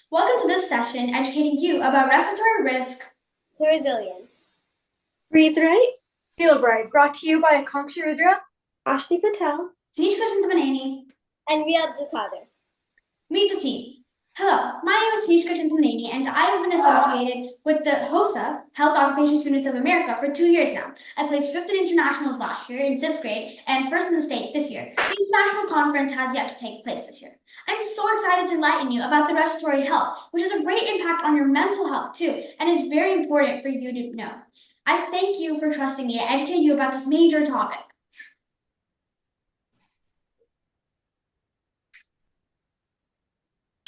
Welcome to this session educating you about respiratory risk to resilience. Breathe right. Feel right, brought to you by Akanksha Rudra, Ashni Patel, Tanishka Chintamaneni, and Riyad Dukhadir. Meet the team. Hello, my name is Tanishka Chintamaneni, and I have been associated with the HOSA, Health Occupation Students of America, for 2 years now. I placed 5th in internationals last year in 6th grade and 1st in the state this year. The international conference has yet to take place this year. I'm so excited to enlighten you about the respiratory health, which has a great impact on your mental health too, and is very important for you to know. I thank you for trusting me to educate you about this major topic.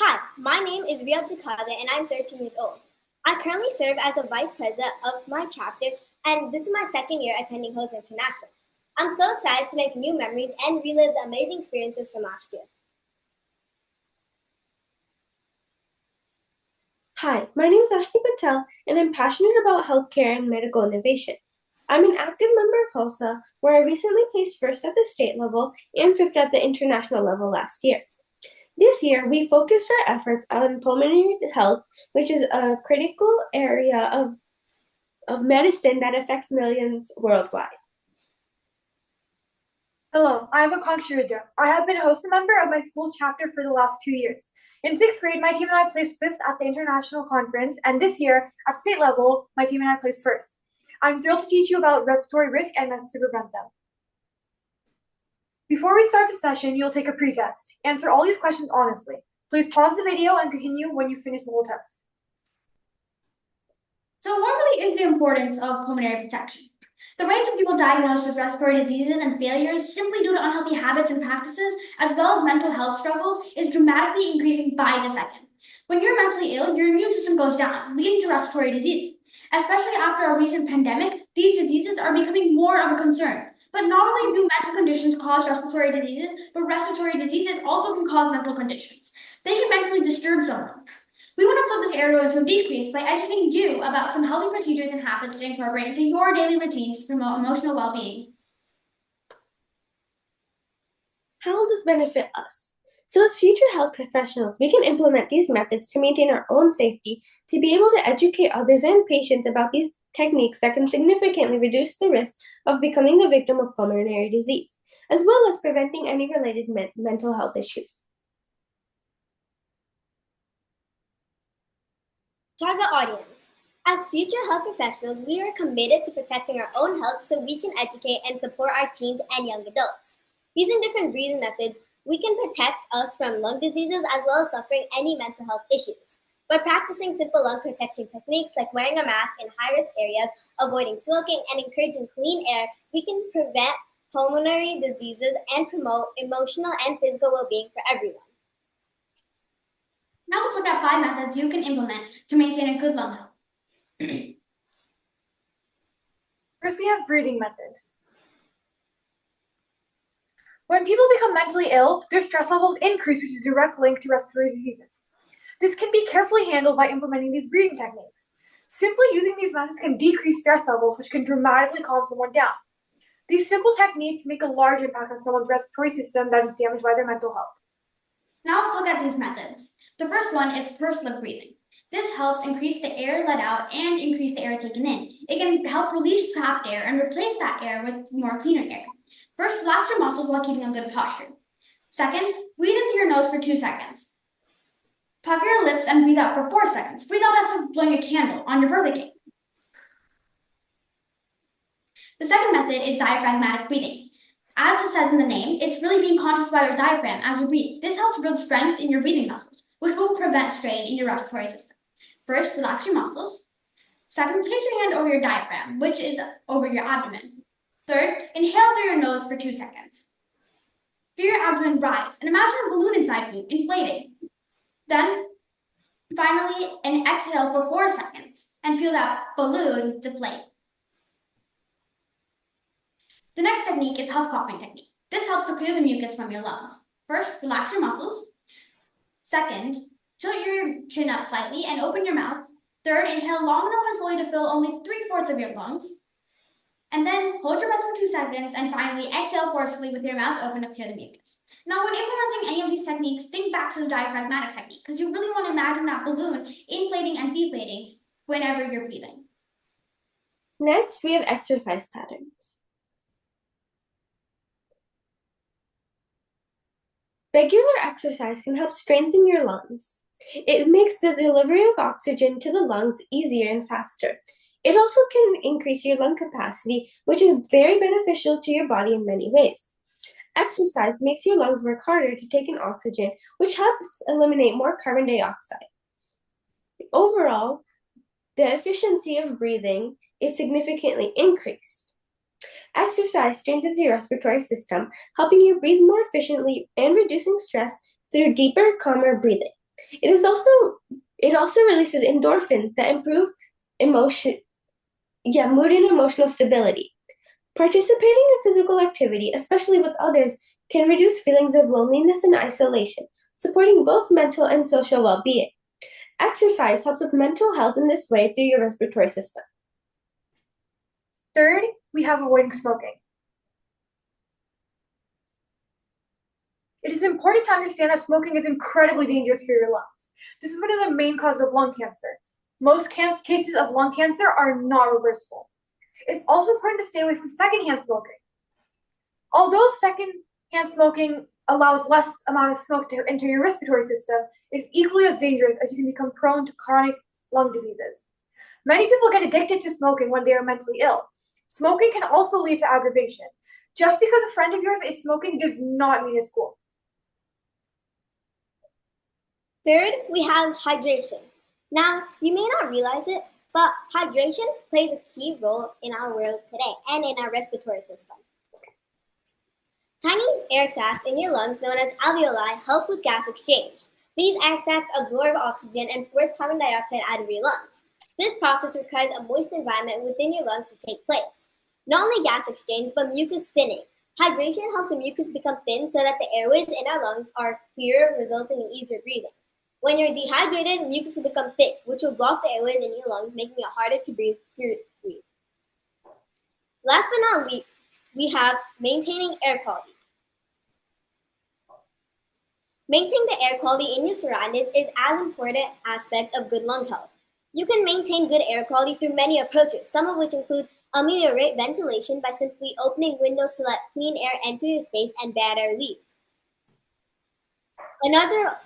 Hi, my name is Riyad Dukhadir and I'm 13 years old. I currently serve as the vice president of my chapter, and this is my second year attending HOSA International. I'm so excited to make new memories and relive the amazing experiences from last year. Hi, my name is Ashni Patel, and I'm passionate about healthcare and medical innovation. I'm an active member of HOSA, where I recently placed 1st at the state level and 5th at the international level last year. This year, we focused our efforts on pulmonary health, which is a critical area of medicine that affects millions worldwide. Hello, I am Akanksha Rudra. I have been a HOSA member of my school's chapter for the last 2 years. In 6th grade, my team and I placed 5th at the international conference, and this year, at state level, my team and I placed 1st. I'm thrilled to teach you about respiratory risk and methods to prevent them. Before we start the session, you'll take a pre-test. Answer all these questions honestly. Please pause the video and continue when you finish the whole test. So what really is the importance of pulmonary protection? The rates of people diagnosed with respiratory diseases and failures simply due to unhealthy habits and practices, as well as mental health struggles, is dramatically increasing by the second. When you're mentally ill, your immune system goes down, leading to respiratory disease. Especially after a recent pandemic, these diseases are becoming more of a concern. But not only do mental conditions cause respiratory diseases, but respiratory diseases also can cause mental conditions. They can mentally disturb someone. We want to flip this arrow into a decrease by educating you about some healthy procedures and habits to incorporate into your daily routines to promote emotional well-being. How will this benefit us? So as future health professionals, we can implement these methods to maintain our own safety, to be able to educate others and patients about these techniques that can significantly reduce the risk of becoming a victim of pulmonary disease, as well as preventing any related mental health issues. Target audience. As future health professionals, we are committed to protecting our own health so we can educate and support our teens and young adults. Using different breathing methods, we can protect us from lung diseases as well as suffering any mental health issues. By practicing simple lung protection techniques like wearing a mask in high-risk areas, avoiding smoking, and encouraging clean air, we can prevent pulmonary diseases and promote emotional and physical well-being for everyone. Now let's look at 5 methods you can implement to maintain a good lung health. First, we have breathing methods. When people become mentally ill, their stress levels increase, which is a direct link to respiratory diseases. This can be carefully handled by implementing these breathing techniques. Simply using these methods can decrease stress levels, which can dramatically calm someone down. These simple techniques make a large impact on someone's respiratory system that is damaged by their mental health. Now let's look at these methods. The first one is pursed lip breathing. This helps increase the air let out and increase the air taken in. It can help release trapped air and replace that air with more cleaner air. First, relax your muscles while keeping a good posture. Second, breathe in through your nose for 2 seconds. Pucker your lips and breathe out for 4 seconds. Breathe out as if blowing a candle on your birthday cake. The second method is diaphragmatic breathing. As it says in the name, it's really being conscious about your diaphragm as you breathe. This helps build strength in your breathing muscles, which will prevent strain in your respiratory system. First, relax your muscles. Second, place your hand over your diaphragm, which is over your abdomen. Third, inhale through your nose for 2 seconds. Feel your abdomen rise and imagine a balloon inside you, inflating. Then, finally, an exhale for 4 seconds and feel that balloon deflate. The next technique is huff coughing technique. This helps to clear the mucus from your lungs. First, relax your muscles. Second, tilt your chin up slightly and open your mouth. Third, inhale long enough and slowly to fill only 3/4 of your lungs. And then hold your breath for 2 seconds and finally exhale forcefully with your mouth open to clear the mucus. Now, when implementing any of these techniques, think back to the diaphragmatic technique because you really want to imagine that balloon inflating and deflating whenever you're breathing. Next, we have exercise patterns. Regular exercise can help strengthen your lungs. It makes the delivery of oxygen to the lungs easier and faster. It also can increase your lung capacity, which is very beneficial to your body in many ways. Exercise makes your lungs work harder to take in oxygen, which helps eliminate more carbon dioxide. Overall, the efficiency of breathing is significantly increased. Exercise strengthens your respiratory system, helping you breathe more efficiently and reducing stress through deeper, calmer breathing. It also releases endorphins that improve mood and emotional stability. Participating in physical activity, especially with others, can reduce feelings of loneliness and isolation, supporting both mental and social well-being. Exercise helps with mental health in this way through your respiratory system. Third, we have avoiding smoking. It is important to understand that smoking is incredibly dangerous for your lungs. This is one of the main causes of lung cancer. Most cases of lung cancer are not reversible. It's also important to stay away from secondhand smoking. Although secondhand smoking allows less amount of smoke to enter your respiratory system, it is equally as dangerous as you can become prone to chronic lung diseases. Many people get addicted to smoking when they are mentally ill. Smoking can also lead to aggravation. Just because a friend of yours is smoking does not mean it's cool. Third, we have hydration. Now, you may not realize it, but hydration plays a key role in our world today and in our respiratory system. Tiny air sacs in your lungs, known as alveoli, help with gas exchange. These air sacs absorb oxygen and force carbon dioxide out of your lungs. This process requires a moist environment within your lungs to take place. Not only gas exchange, but mucus thinning. Hydration helps the mucus become thin so that the airways in our lungs are clearer, resulting in easier breathing. When you're dehydrated, mucus will become thick, which will block the airways in your lungs, making it harder to breathe freely. Last but not least, we have maintaining air quality. Maintaining the air quality in your surroundings is an important aspect of good lung health. You can maintain good air quality through many approaches, some of which include ameliorate ventilation by simply opening windows to let clean air enter your space and bad air leave. Another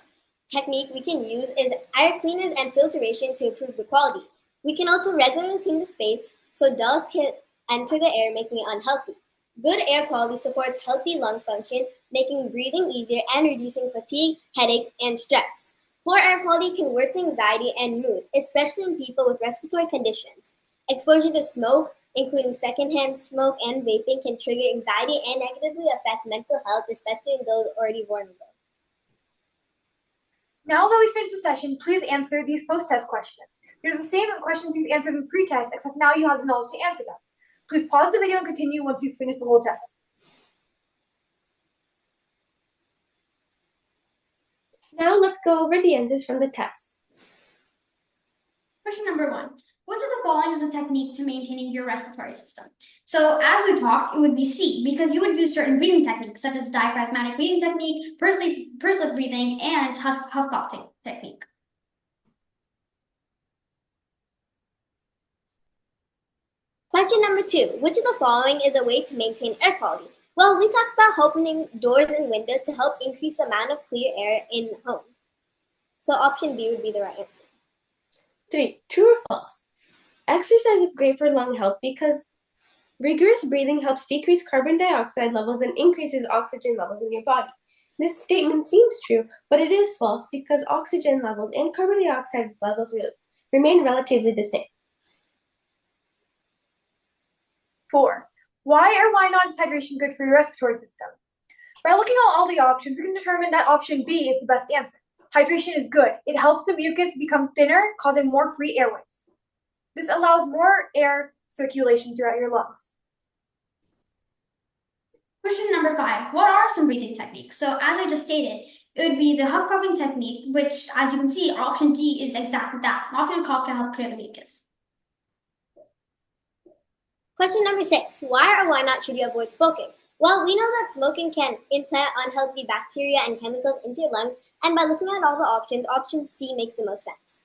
technique we can use is air cleaners and filtration to improve the quality. We can also regularly clean the space so dust can enter the air, making it unhealthy. Good air quality supports healthy lung function, making breathing easier and reducing fatigue, headaches, and stress. Poor air quality can worsen anxiety and mood, especially in people with respiratory conditions. Exposure to smoke, including secondhand smoke and vaping, can trigger anxiety and negatively affect mental health, especially in those already vulnerable. Now that we finished the session, please answer these post-test questions. They're the same questions you've answered in pre-test, except now you have the knowledge to answer them. Please pause the video and continue once you've finished the whole test. Now let's go over the answers from the test. Question number 1. Which of the following is a technique to maintaining your respiratory system? So as we talked, it would be C, because you would use certain breathing techniques, such as diaphragmatic breathing technique, pursed lip breathing, and huff-cough technique. Question number 2. Which of the following is a way to maintain air quality? Well, we talked about opening doors and windows to help increase the amount of clear air in home. So option B would be the right answer. 3. True or false? Exercise is great for lung health because rigorous breathing helps decrease carbon dioxide levels and increases oxygen levels in your body. This statement seems true, but it is false because oxygen levels and carbon dioxide levels remain relatively the same. 4. Why or why not is hydration good for your respiratory system? By looking at all the options, we can determine that option B is the best answer. Hydration is good. It helps the mucus become thinner, causing more free airways. This allows more air circulation throughout your lungs. Question number 5. What are some breathing techniques? So as I just stated, it would be the huff coughing technique, which, as you can see, option D is exactly that. Knocking a cough to help clear the mucus. Question number 6. Why or why not should you avoid smoking? Well, we know that smoking can implant unhealthy bacteria and chemicals into your lungs, and by looking at all the options, option C makes the most sense.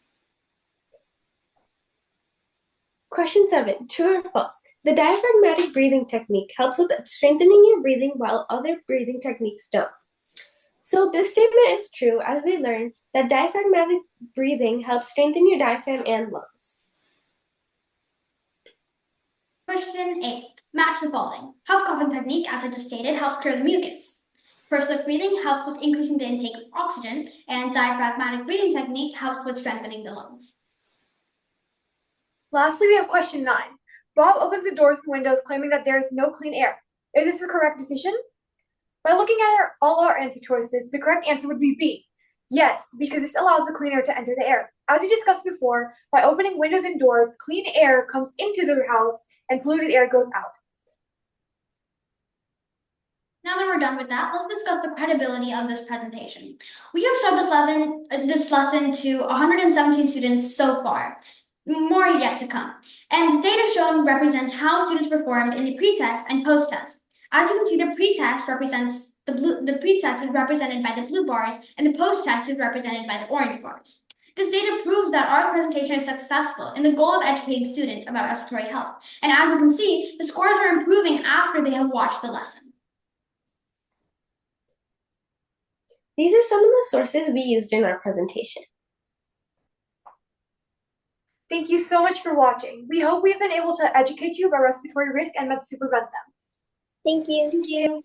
Question 7. True or false? The diaphragmatic breathing technique helps with strengthening your breathing while other breathing techniques don't. So this statement is true as we learn that diaphragmatic breathing helps strengthen your diaphragm and lungs. Question 8. Match the following. Huff coughing technique, as I just stated, helps clear the mucus. Pursed lip breathing helps with increasing the intake of oxygen, and diaphragmatic breathing technique helps with strengthening the lungs. Lastly, we have question 9. Bob opens the doors and windows claiming that there is no clean air. Is this the correct decision? By looking at all our answer choices, the correct answer would be B. Yes, because this allows the clean air to enter the air. As we discussed before, by opening windows and doors, clean air comes into the house and polluted air goes out. Now that we're done with that, let's discuss the credibility of this presentation. We have showed this lesson to 117 students so far. More yet to come. And the data shown represents how students performed in the pretest and post-test. As you can see, the pretest represents the pretest is represented by the blue bars, and the post-test is represented by the orange bars. This data proves that our presentation is successful in the goal of educating students about respiratory health. And as you can see, the scores are improving after they have watched the lesson. These are some of the sources we used in our presentation. Thank you so much for watching. We hope we've been able to educate you about respiratory risk and methods to prevent them. Thank you. Thank you.